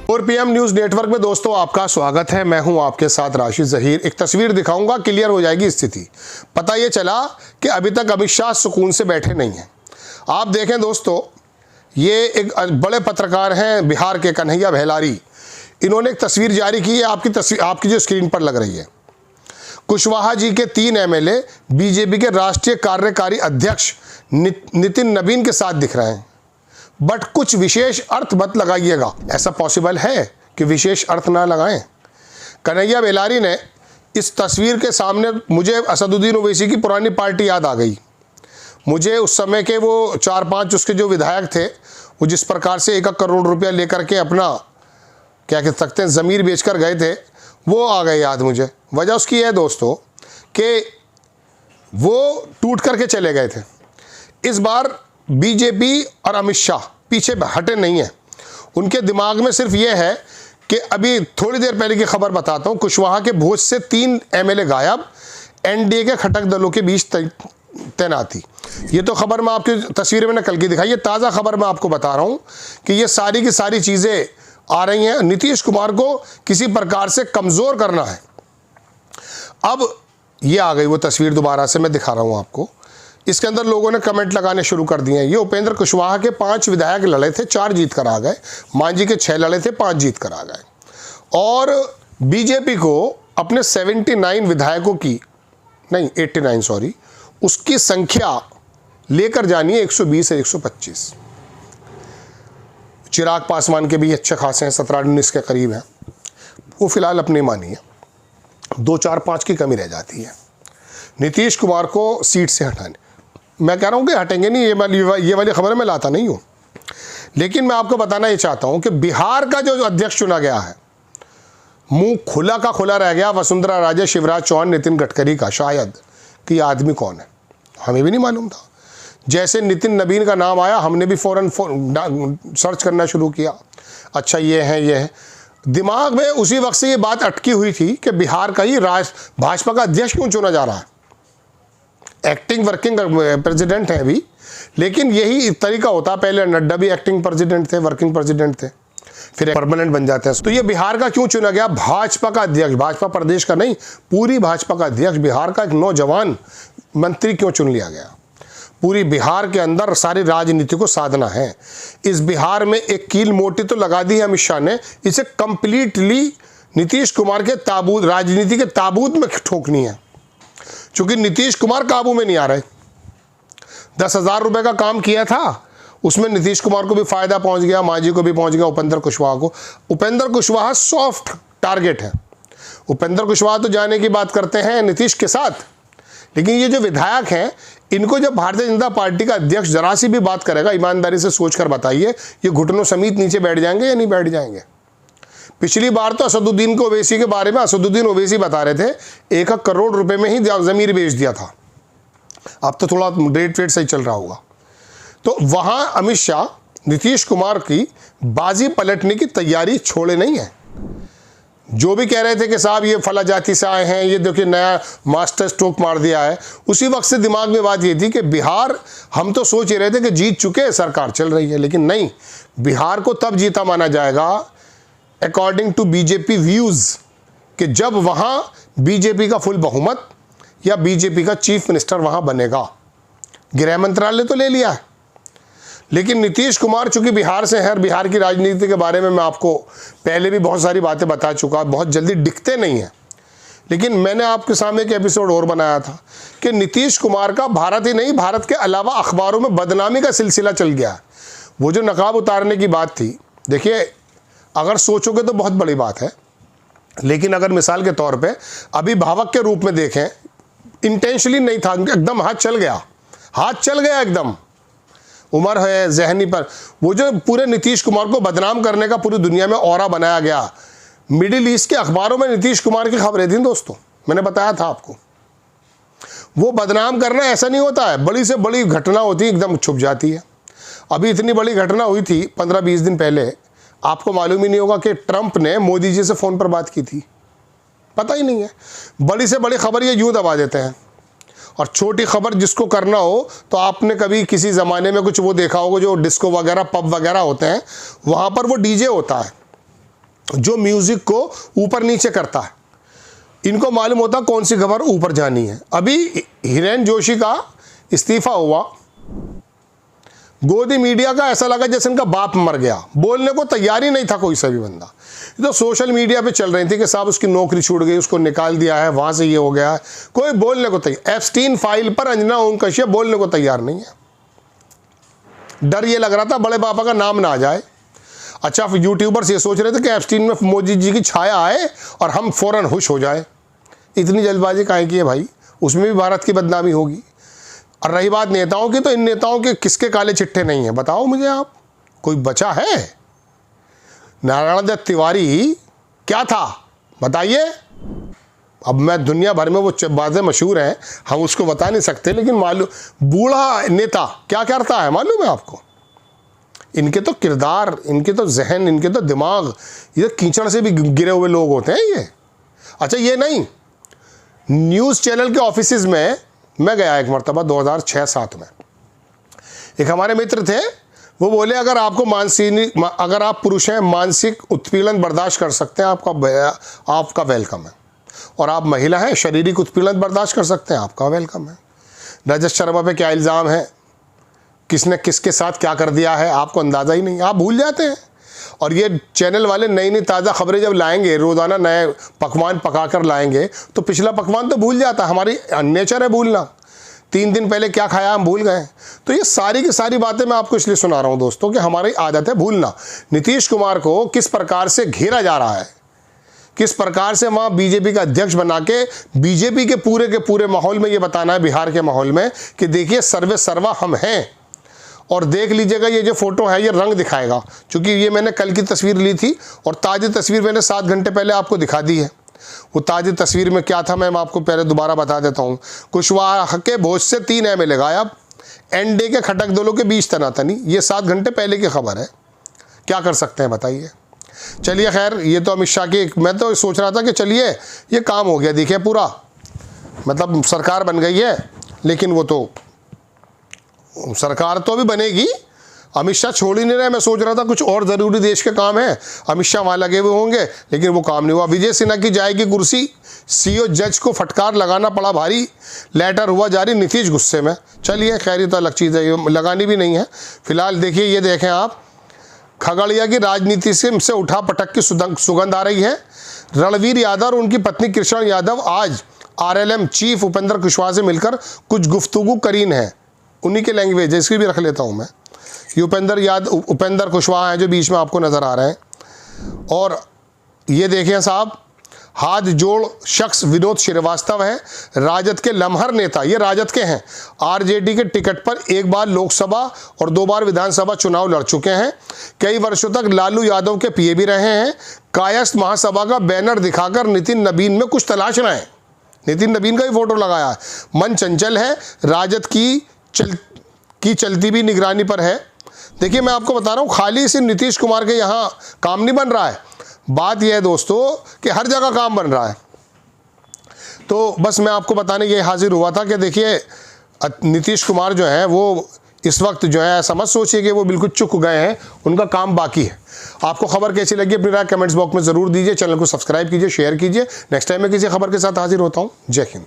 और PM news network में दोस्तों आपका स्वागत है। मैं हूं आपके साथ राशिद जहीर। एक तस्वीर दिखाऊंगा, क्लियर हो जाएगी स्थिति। पता ये चला कि अभी तक अमित शाह सुकून से बैठे नहीं हैं। आप देखें दोस्तों, ये एक बड़े पत्रकार हैं बिहार के, कन्हैया बेहलारी। इन्होंने एक तस्वीर जारी की है, आपकी जो स्क्रीन पर लग रही है। कुशवाहा जी के 3 एमएलए बीजेपी के राष्ट्रीय कार्यकारी अध्यक्ष नितिन नबीन के साथ दिख रहे हैं, बट कुछ विशेष अर्थ मत लगाइएगा। ऐसा पॉसिबल है कि विशेष अर्थ ना लगाएं? कन्हैया बेहलारी ने इस तस्वीर के सामने, मुझे असदुद्दीन ओवैसी की पुरानी पार्टी याद आ गई। मुझे उस समय के वो 4-5 उसके जो विधायक थे, वो जिस प्रकार से 1 करोड़ रुपया लेकर के अपना क्या कह सकते हैं ज़मीर बेचकर गए थे, वो आ गए याद मुझे। वजह उसकी है दोस्तों कि वो टूट करके चले गए थे। इस बार बीजेपी और अमित शाह पीछे हटे नहीं हैं। उनके दिमाग में सिर्फ ये है कि अभी थोड़ी देर पहले की खबर बताता हूँ, कुशवाहा के भोज से 3 एमएलए गायब, एनडीए के घटक दलों के बीच तैनाती। ये तो खबर मैं आपकी तस्वीर में नकल की दिखाई, ये ताज़ा खबर मैं आपको बता रहा हूँ कि ये सारी की सारी चीज़ें आ रही हैं। नीतीश कुमार को किसी प्रकार से कमज़ोर करना है। अब ये आ गई वो तस्वीर, दोबारा से मैं दिखा रहा हूँ आपको। इसके अंदर लोगों ने कमेंट लगाने शुरू कर दिए हैं। ये उपेंद्र कुशवाहा के 5 विधायक लड़े थे, 4 जीत कर आ गए। मांझी के 6 लड़े थे, 5 जीत कर आ गए। और बीजेपी को अपने 79 विधायकों की, नहीं 89 सॉरी, उसकी संख्या लेकर जानी है 120 से 125। चिराग पासवान के भी अच्छे खासे हैं, 17-19 के करीब हैं। वो फिलहाल अपनी मानी है, 2-4-5 की कमी रह जाती है। नीतीश कुमार को सीट से हटाने, मैं कह रहा हूँ कि हटेंगे नहीं, ये वाली खबर मैं लाता नहीं हूँ, लेकिन मैं आपको बताना ये चाहता हूँ कि बिहार का जो अध्यक्ष चुना गया है, मुंह खुला का खुला रह गया वसुंधरा राजे, शिवराज चौहान, नितिन गडकरी का। शायद कि ये आदमी कौन है हमें भी नहीं मालूम था। जैसे नितिन नबीन का नाम आया, हमने भी फ़ौरन सर्च करना शुरू किया। अच्छा ये है। दिमाग में उसी वक्त से ये बात अटकी हुई थी कि बिहार का ही भाजपा का अध्यक्ष क्यों चुना जा रहा है। एक्टिंग वर्किंग प्रेसिडेंट है अभी, लेकिन यही तरीका होता। पहले नड्डा भी एक्टिंग प्रेसिडेंट थे, वर्किंग प्रेसिडेंट थे, फिर परमानेंट बन जाते हैं। तो ये बिहार का क्यों चुना गया? भाजपा का अध्यक्ष, भाजपा प्रदेश का नहीं, पूरी भाजपा का अध्यक्ष, बिहार का एक नौजवान मंत्री क्यों चुन लिया गया? पूरी बिहार के अंदर सारी राजनीति को साधना है। इस बिहार में एक कील मोटी तो लगा दी है अमित शाह ने, इसे कंप्लीटली नीतीश कुमार के ताबूत, राजनीति के ताबूत में ठोकनी है। क्योंकि नीतीश कुमार काबू में नहीं आ रहे। 10,000 रुपए का काम किया था, उसमें नीतीश कुमार को भी फायदा पहुंच गया, मांझी को भी पहुंच गया, उपेंद्र कुशवाहा को। उपेंद्र कुशवाहा सॉफ्ट टारगेट है। उपेंद्र कुशवाहा तो जाने की बात करते हैं नीतीश के साथ, लेकिन ये जो विधायक हैं, इनको जब भारतीय जनता पार्टी का अध्यक्ष जरा सी भी बात करेगा, ईमानदारी से सोचकर बताइए, ये घुटनों समेत नीचे बैठ जाएंगे या नहीं बैठ जाएंगे? पिछली बार तो असदुद्दीन ओवैसी के बारे में असदुद्दीन ओवैसी बता रहे थे 1 करोड़ रुपए में ही ज़मीर बेच दिया था। अब तो थोड़ा रेट वेट सही चल रहा होगा। तो वहां अमित शाह नीतीश कुमार की बाजी पलटने की तैयारी छोड़े नहीं है। जो भी कह रहे थे कि साहब ये फला जाति से आए हैं, ये देखिए नया मास्टर स्ट्रोक मार दिया है, उसी वक्त से दिमाग में बात ये थी कि बिहार, हम तो सोच ही रहे थे कि जीत चुके, सरकार चल रही है, लेकिन नहीं, बिहार को तब जीता माना जाएगा अकॉर्डिंग टू बीजेपी व्यूज़ कि जब वहाँ बीजेपी का फुल बहुमत या बीजेपी का चीफ मिनिस्टर वहाँ बनेगा। गृह मंत्रालय तो ले लिया है, लेकिन नीतीश कुमार चूंकि बिहार से है, बिहार की राजनीति के बारे में मैं आपको पहले भी बहुत सारी बातें बता चुका, बहुत जल्दी दिखते नहीं हैं। लेकिन मैंने आपके सामने एक एपिसोड और बनाया था कि नीतीश कुमार का भारत ही नहीं, भारत के अलावा अखबारों में बदनामी का सिलसिला चल गया है। वो जो नकाब उतारने की बात थी, देखिए अगर सोचोगे तो बहुत बड़ी बात है, लेकिन अगर मिसाल के तौर पे अभिभावक के रूप में देखें, इंटेंशनली नहीं था, एकदम हाथ चल गया एकदम, उम्र है जहनी पर। वो जो पूरे नीतीश कुमार को बदनाम करने का पूरी दुनिया में ऑरा बनाया गया, मिडिल ईस्ट के अखबारों में नीतीश कुमार की खबरें थी दोस्तों, मैंने बताया था आपको। वो बदनाम करना ऐसा नहीं होता है, बड़ी से बड़ी घटना होती है एकदम छुप जाती है। अभी इतनी बड़ी घटना हुई थी 15-20 दिन पहले, आपको मालूम ही नहीं होगा कि ट्रंप ने मोदी जी से फ़ोन पर बात की थी, पता ही नहीं है। बड़ी से बड़ी खबर ये यूँ दबा देते हैं, और छोटी खबर जिसको करना हो तो आपने कभी किसी ज़माने में कुछ वो देखा होगा, जो डिस्को वगैरह पब वगैरह होते हैं, वहाँ पर वो डीजे होता है, जो म्यूजिक को ऊपर नीचे करता है, इनको मालूम होता कौन सी खबर ऊपर जानी है। अभी हिरेन जोशी का इस्तीफा हुआ, गोदी मीडिया का ऐसा लगा जैसे इनका बाप मर गया, बोलने को तैयार ही नहीं था कोई सा भी बंदा। ये तो सोशल मीडिया पे चल रही थी कि साहब उसकी नौकरी छूट गई, उसको निकाल दिया है, वहां से ये हो गया है, कोई बोलने को तैयार। एप्स्टीन फाइल पर अंजना ओम कश्यप बोलने को तैयार नहीं है। डर ये लग रहा था बड़े पापा का नाम ना आ जाए। अच्छा, यूट्यूबर्स ये सोच रहे थे कि एप्स्टीन में मोदी जी की छाया आए और हम फौरन खुश हो जाए। इतनी जल्दबाजी काहे की है भाई, उसमें भी भारत की बदनामी होगी। और रही बात नेताओं की, तो इन नेताओं के किसके काले चिट्ठे नहीं हैं बताओ मुझे आप, कोई बचा है? नारायण दत्त तिवारी क्या था बताइए। अब मैं दुनिया भर में वो बातें मशहूर हैं, हम उसको बता नहीं सकते, लेकिन मालूम बूढ़ा नेता क्या करता है मालूम है आपको? इनके तो किरदार, इनके तो जहन, इनके तो दिमाग, ये कीचड़ से भी गिरे हुए लोग होते हैं ये। अच्छा, ये नहीं, न्यूज़ चैनल के ऑफिसेज में मैं गया एक मरतबा 2006-07 में। एक हमारे मित्र थे, वो बोले अगर आप पुरुष हैं, मानसिक उत्पीड़न बर्दाश्त कर सकते हैं, आपका वेलकम है। और आप महिला हैं, शारीरिक उत्पीड़न बर्दाश्त कर सकते हैं, आपका वेलकम है। रजत शर्मा पे क्या इल्ज़ाम है, किसने किसके साथ क्या कर दिया है, आपको अंदाज़ा ही नहीं, आप भूल जाते हैं। और ये चैनल वाले नई नई ताज़ा खबरें जब लाएंगे, रोज़ाना नए पकवान पका कर लाएंगे, तो पिछला पकवान तो भूल जाता है। हमारी नेचर है भूलना। 3 दिन पहले क्या खाया हम भूल गए। तो ये सारी की सारी बातें मैं आपको इसलिए सुना रहा हूँ दोस्तों कि हमारी आदत है भूलना। नीतीश कुमार को किस प्रकार से घेरा जा रहा है, किस प्रकार से वहाँ बीजेपी का अध्यक्ष बना के बीजेपी के पूरे माहौल में ये बताना है, बिहार के माहौल में, कि देखिए सर्वे सर्वा हम हैं। और देख लीजिएगा, ये जो फोटो है ये रंग दिखाएगा, क्योंकि ये मैंने कल की तस्वीर ली थी और ताज़ी तस्वीर मैंने 7 घंटे पहले आपको दिखा दी है। वो ताज़ी तस्वीर में क्या था मैं आपको पहले दोबारा बता देता हूँ। कुशवाहा के भोज से 3 MLA गायब, एनडीए के खटक दलों के बीच तनातनी। ये 7 घंटे पहले की खबर है। क्या कर सकते हैं बताइए। चलिए खैर, ये तो अमित शाह की, मैं तो सोच रहा था कि चलिए ये काम हो गया, देखिए पूरा मतलब सरकार बन गई है, लेकिन वो तो सरकार तो अभी बनेगी, अमित शाह छोड़ ही नहीं रहे। मैं सोच रहा था कुछ और ज़रूरी देश के काम है, अमित शाह वहाँ लगे हुए होंगे, लेकिन वो काम नहीं हुआ। विजय सिन्हा की जाएगी कुर्सी, सीओ जज को फटकार लगाना पड़ा भारी, लेटर हुआ जारी, नीतीश गुस्से में। चलिए खैर, ये तो अलग चीज़ है, ये लगानी भी नहीं है फिलहाल। देखिए ये देखें आप, खगड़िया की राजनीति से उठा पटक की सुगंध आ रही है। रणवीर यादव और उनकी पत्नी कृष्ण यादव आज RLM चीफ उपेंद्र कुशवाहा से मिलकर कुछ गुफ्तगू करीन है। उन्हीं के लैंग्वेज है, इसकी भी रख लेता हूँ मैं। ये उपेंद्र कुशवाहा हैं जो बीच में आपको नज़र आ रहे हैं। और ये देखें साहब, हाथ जोड़ शख्स विनोद श्रीवास्तव है, राजद के लम्हर नेता, ये राजद के हैं। RJD के टिकट पर 1 बार लोकसभा और 2 बार विधानसभा चुनाव लड़ चुके हैं। कई वर्षों तक लालू यादव के PA भी रहे हैं। कायस्थ महासभा का बैनर दिखाकर नितिन नबीन में कुछ तलाश रहे हैं। नितिन नबीन का भी फोटो लगाया है। मन चंचल है, राजद की चलती भी निगरानी पर है। देखिए मैं आपको बता रहा हूँ, खाली सिर्फ नीतीश कुमार के यहाँ काम नहीं बन रहा है, बात यह है दोस्तों कि हर जगह काम बन रहा है। तो बस मैं आपको बताने ये हाजिर हुआ था कि देखिए नीतीश कुमार जो है वो इस वक्त जो है ऐसा मत सोचिए कि वो बिल्कुल चुक गए हैं, उनका काम बाकी है। आपको खबर कैसी लगी अपनी राय कमेंट्स बॉक्स में ज़रूर दीजिए। चैनल को सब्सक्राइब कीजिए, शेयर कीजिए। नेक्स्ट टाइम मैं किसी खबर के साथ हाजिर होता हूँ। जय हिंद।